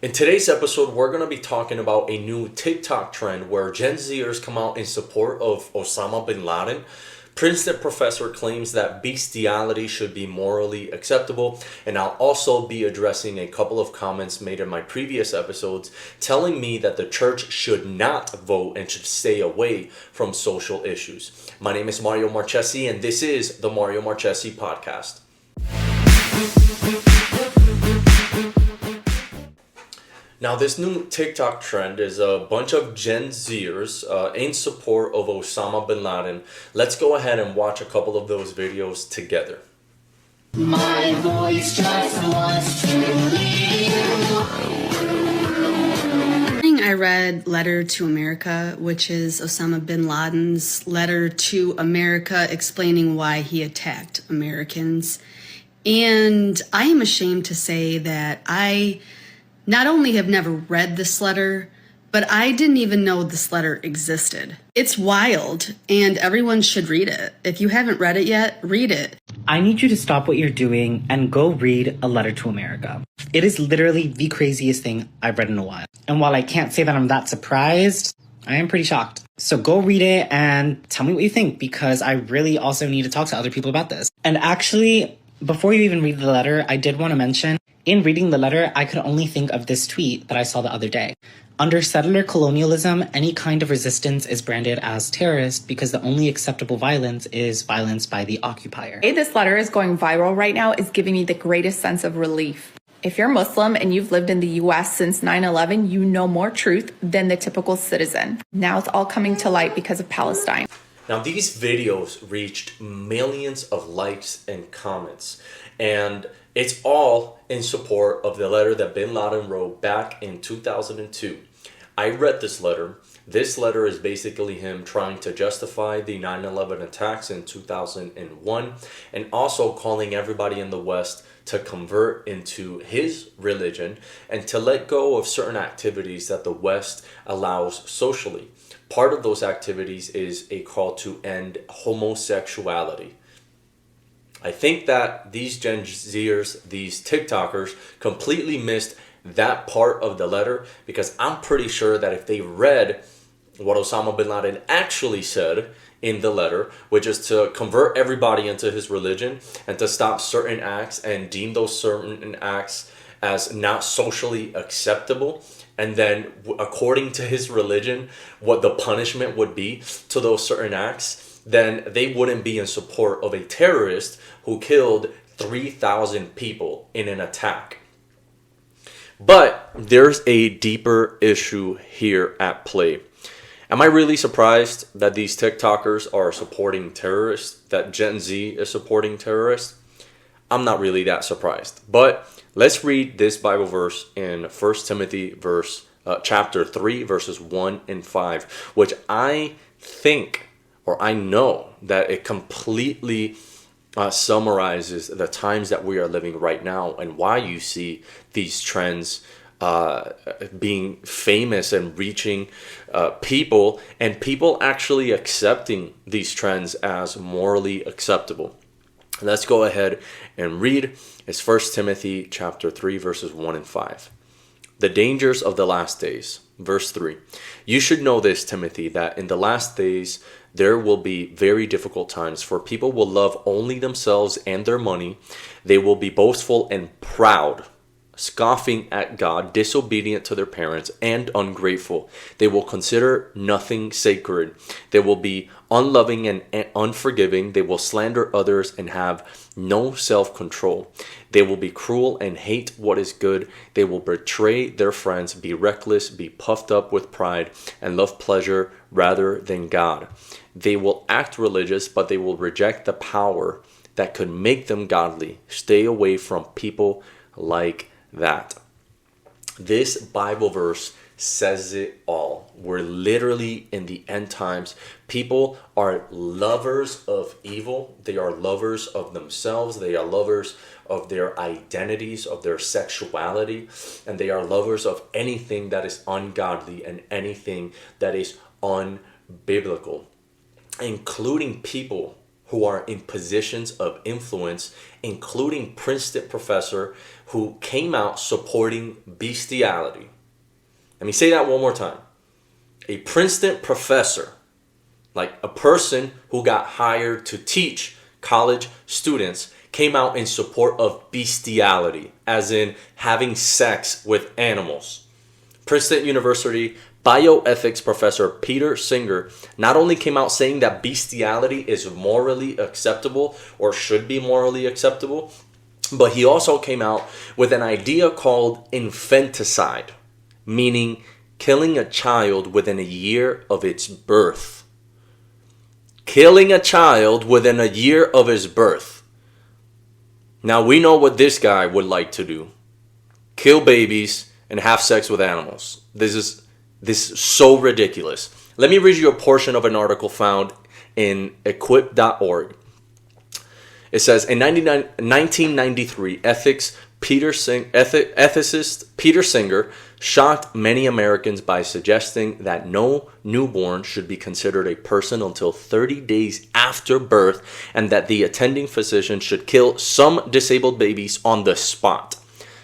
In today's episode, we're going to be talking about a new TikTok trend where Gen Zers come out in support of Osama Bin Laden. Princeton professor claims that bestiality should be morally acceptable, and I'll also be addressing a couple of comments made in my previous episodes telling me that the church should not vote and should stay away from social issues. My name is Mario Marchese, and this is the Mario Marchese podcast. Now, this new TikTok trend is a bunch of Gen Zers in support of Osama Bin Laden. Let's go ahead and watch a couple of those videos together. My voice just wants to leave. I read Letter to America, which is Osama Bin Laden's letter to America explaining why he attacked Americans. And I am ashamed to say that I not only have never read this letter, but I didn't even know this letter existed. It's wild, and everyone should read it. If you haven't read it yet, read it. I need you to stop what you're doing and go read A Letter to America. It is literally the craziest thing I've read in a while. And while I can't say that I'm that surprised, I am pretty shocked. So go read it and tell me what you think, because I really also need to talk to other people about this. And actually, before you even read the letter, I did want to mention, in reading the letter, I could only think of this tweet that I saw the other day. Under settler colonialism, any kind of resistance is branded as terrorist because the only acceptable violence is violence by the occupier. This letter is going viral right now is giving me the greatest sense of relief. If you're Muslim and you've lived in the US since 9/11, you know more truth than the typical citizen. Now it's all coming to light because of Palestine. Now, these videos reached millions of likes and comments, and it's all in support of the letter that Bin Laden wrote back in 2002. I read this letter. This letter is basically him trying to justify the 9/11 attacks in 2001 and also calling everybody in the West to convert into his religion and to let go of certain activities that the West allows socially. Part of those activities is a call to end homosexuality. I think that these Gen Zers, these TikTokers, completely missed that part of the letter, because I'm pretty sure that if they read what Osama Bin Laden actually said in the letter, which is to convert everybody into his religion and to stop certain acts and deem those certain acts as not socially acceptable, and then according to his religion, what the punishment would be to those certain acts, then they wouldn't be in support of a terrorist who killed 3,000 people in an attack. But there's a deeper issue here at play. Am I really surprised that these TikTokers are supporting terrorists, that Gen Z is supporting terrorists? I'm not really that surprised. But let's read this Bible verse in 1 Timothy chapter 3, verses 1 and 5, which I think, or I know that it completely summarizes the times that we are living right now and why you see these trends being famous and reaching people, and people actually accepting these trends as morally acceptable. Let's go ahead and read. It's 1 Timothy chapter 3, verses 1 and 5. The dangers of the last days. Verse 3. You should know this, Timothy, that in the last days there will be very difficult times, for people will love only themselves and their money. They will be boastful and proud, scoffing at God, disobedient to their parents, and ungrateful. They will consider nothing sacred. They will be unloving and unforgiving. They will slander others and have no self-control. They will be cruel and hate what is good. They will betray their friends, be reckless, be puffed up with pride, and love pleasure rather than God. They will act religious, but they will reject the power that could make them godly. Stay away from people like that. This Bible verse says it all. We're literally in the end times. People are lovers of evil. They are lovers of themselves. They are lovers of their identities, of their sexuality, and they are lovers of anything that is ungodly and anything that is unbiblical, including people who are in positions of influence, including Princeton professor who came out supporting bestiality. Let me say that one more time. A Princeton professor, like a person who got hired to teach college students, came out in support of bestiality, as in having sex with animals. Princeton University bioethics professor Peter Singer not only came out saying that bestiality is morally acceptable or should be morally acceptable, but he also came out with an idea called infanticide, meaning killing a child within a year of its birth. Killing a child within a year of his birth. Now we know what this guy would like to do. Kill babies and have sex with animals. This is so ridiculous. Let me read you a portion of an article found in equip.org. It says, in 1993, ethicist Peter Singer shocked many Americans by suggesting that no newborn should be considered a person until 30 days after birth, and that the attending physician should kill some disabled babies on the spot.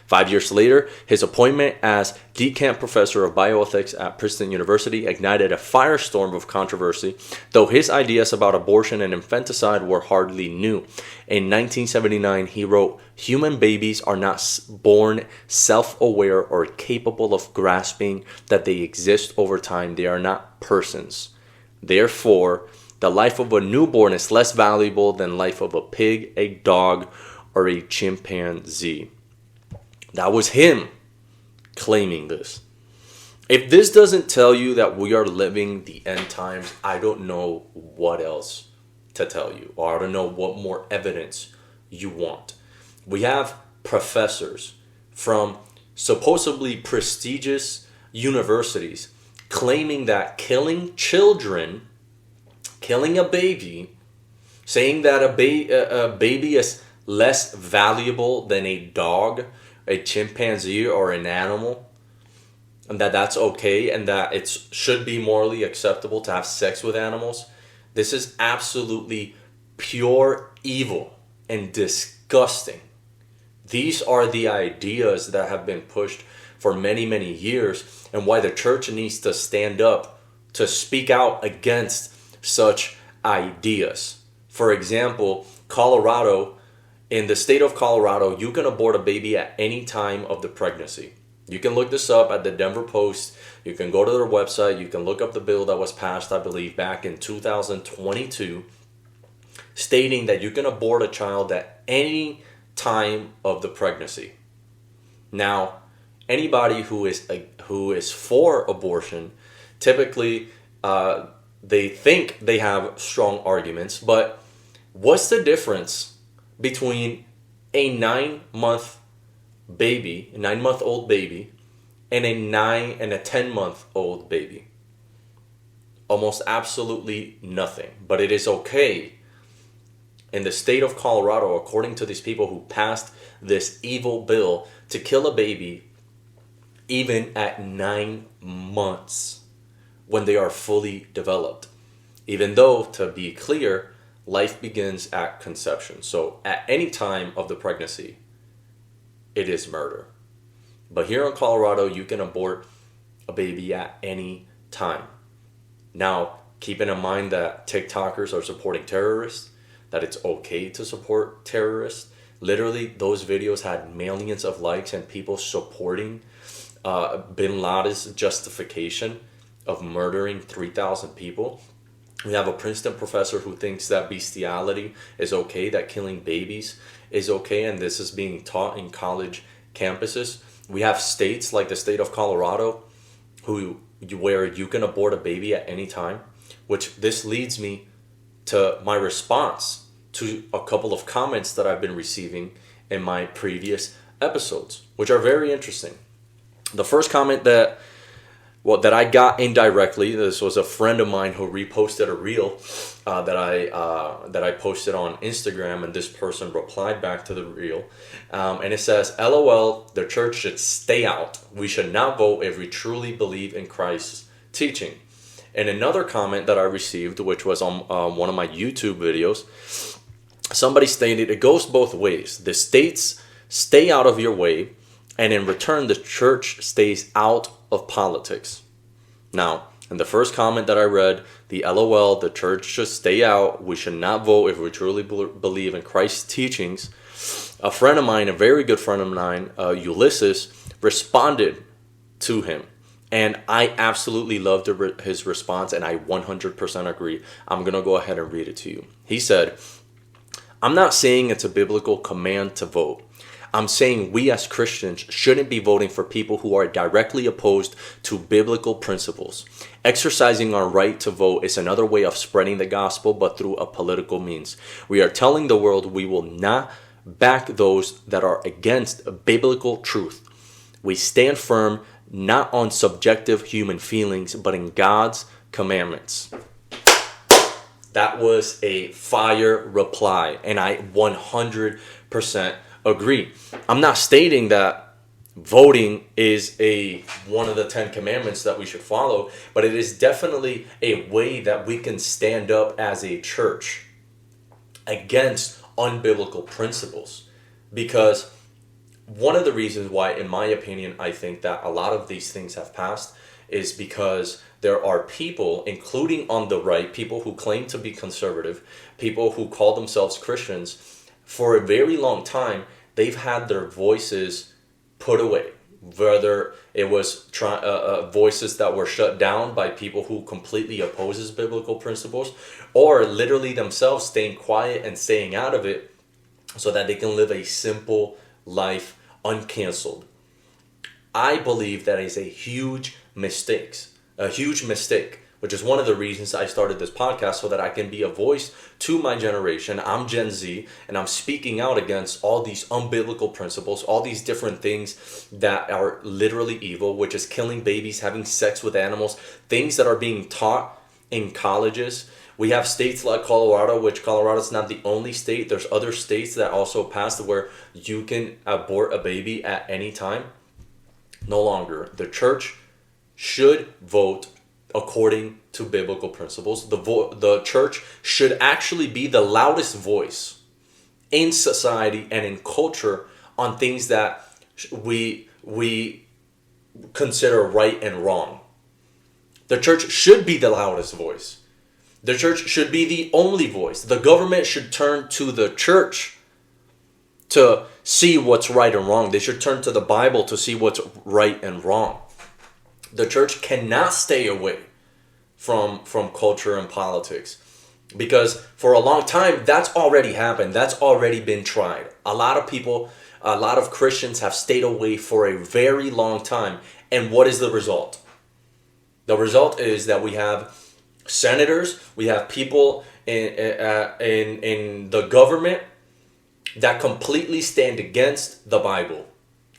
5 years later, his appointment as decamp professor of bioethics at Princeton University ignited a firestorm of controversy, though his ideas about abortion and infanticide were hardly new. In 1979, he wrote, "Human babies are not born self-aware or capable of grasping that they exist over time. They are not persons. Therefore, the life of a newborn is less valuable than the life of a pig, a dog, or a chimpanzee." That was him claiming this. If this doesn't tell you that we are living the end times, I don't know what else to tell you, or I don't know what more evidence you want. We have professors from supposedly prestigious universities claiming that killing children, killing a baby, saying that a baby is less valuable than a dog, a chimpanzee, or an animal, and that's okay, and that it should be morally acceptable to have sex with animals. This is absolutely pure evil and disgusting. These are the ideas that have been pushed for many, many years, and why the church needs to stand up to speak out against such ideas. For example, Colorado, in the state of Colorado, you can abort a baby at any time of the pregnancy. You can look this up at the Denver Post. You can go to their website. You can look up the bill that was passed, I believe, back in 2022, stating that you can abort a child at any time of the pregnancy. Now, anybody who is for abortion, typically they think they have strong arguments, but what's the difference between a 9-month baby, a 9-month-old baby, and a 10-month-old baby? Almost absolutely nothing. But it is okay in the state of Colorado, according to these people who passed this evil bill, to kill a baby even at 9 months when they are fully developed. Even though, to be clear, life begins at conception. So at any time of the pregnancy, it is murder. But here in Colorado, you can abort a baby at any time. Now, keeping in mind that TikTokers are supporting terrorists, that it's okay to support terrorists. Literally, those videos had millions of likes and people supporting Bin Laden's justification of murdering 3,000 people. We have a Princeton professor who thinks that bestiality is okay, that killing babies is okay, and this is being taught in college campuses. We have states like the state of Colorado where you can abort a baby at any time, which this leads me to my response to a couple of comments that I've been receiving in my previous episodes, which are very interesting. The first comment that I got indirectly, this was a friend of mine who reposted a reel that I posted on Instagram, and this person replied back to the reel, and it says, "LOL, the church should stay out. We should not vote if we truly believe in Christ's teaching." in another comment that I received, which was on one of my YouTube videos, somebody stated it goes both ways. The states stay out of your way, and in return, the church stays out of politics. Now, in the first comment that I read, the LOL, the church should stay out. We should not vote if we truly believe in Christ's teachings. A friend of mine, a very good friend of mine, Ulysses, responded to him. And I absolutely loved his response, and I 100% agree. I'm going to go ahead and read it to you. He said, I'm not saying it's a biblical command to vote. I'm saying we as Christians shouldn't be voting for people who are directly opposed to biblical principles. Exercising our right to vote is another way of spreading the gospel, but through a political means. We are telling the world we will not back those that are against biblical truth. We stand firm not on subjective human feelings, but in God's commandments. That was a fire reply, and I 100% agree. I'm not stating that voting is one of the 10 commandments that we should follow, but it is definitely a way that we can stand up as a church against unbiblical principles. Because one of the reasons why, in my opinion, I think that a lot of these things have passed is because there are people, including on the right, people who claim to be conservative, people who call themselves Christians. For a very long time, they've had their voices put away. Whether it was voices that were shut down by people who completely opposes biblical principles, or literally themselves staying quiet and staying out of it so that they can live a simple life uncanceled. I believe that is a huge mistake, which is one of the reasons I started this podcast, so that I can be a voice to my generation. I'm Gen Z, and I'm speaking out against all these unbiblical principles, all these different things that are literally evil, which is killing babies, having sex with animals, things that are being taught in colleges. We have states like Colorado, which Colorado is not the only state. There's other states that also passed where you can abort a baby at any time. No longer. The church should vote according to biblical principles. The church should actually be the loudest voice in society and in culture on things that we consider right and wrong. The church should be the loudest voice. The church should be the only voice. The government should turn to the church to see what's right and wrong. They should turn to the Bible to see what's right and wrong. The church cannot stay away from culture and politics, because for a long time that's already happened. That's already been tried. A lot of Christians have stayed away for a very long time. And what is the result? The result is that we have senators, we have people in the government that completely stand against the Bible,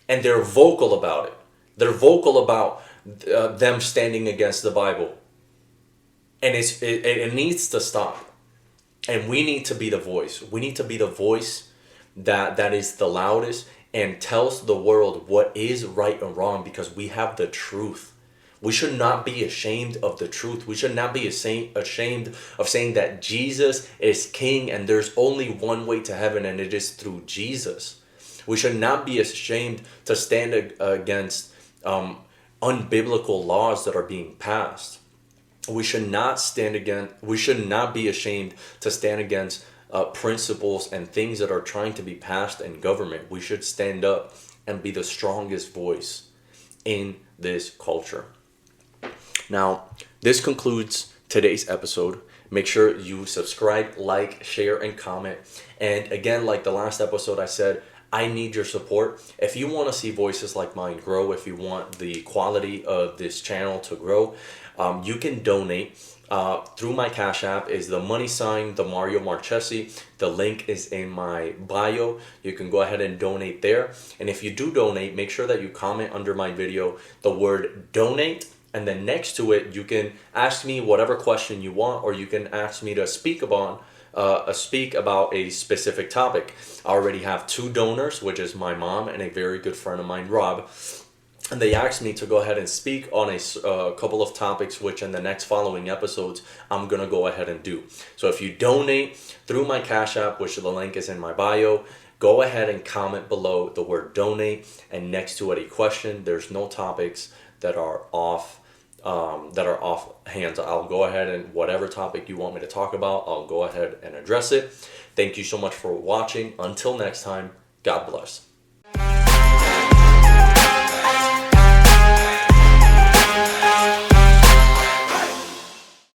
and they're vocal about it. They're vocal about them standing against the Bible, and it needs to stop. And we need to be the voice. We need to be the voice that is the loudest and tells the world what is right and wrong, because we have the truth. We should not be ashamed of the truth. We should not be ashamed of saying that Jesus is King and there's only one way to heaven, and it is through Jesus. We should not be ashamed to stand against unbiblical laws that are being passed. We should not be ashamed to stand against principles and things that are trying to be passed in government. We should stand up and be the strongest voice in this culture. Now, this concludes today's episode. Make sure you subscribe, like, share, and comment. And again, like the last episode I said, I need your support. If you want to see voices like mine grow, if you want the quality of this channel to grow, you can donate through my Cash App. Is the #themariomarchese. The link is in my bio. You can go ahead and donate there. And if you do donate, make sure that you comment under my video the word donate, and then next to it you can ask me whatever question you want, or you can ask me to speak about a specific topic. I already have 2 donors, which is my mom and a very good friend of mine, Rob. And they asked me to go ahead and speak on a couple of topics, which in the next following episodes, I'm going to go ahead and do. So if you donate through my Cash App, which the link is in my bio, go ahead and comment below the word donate and next to it a question. There's no topics that are off hands. I'll go ahead and whatever topic you want me to talk about, I'll go ahead and address it. Thank you so much for watching. Until next time, God bless.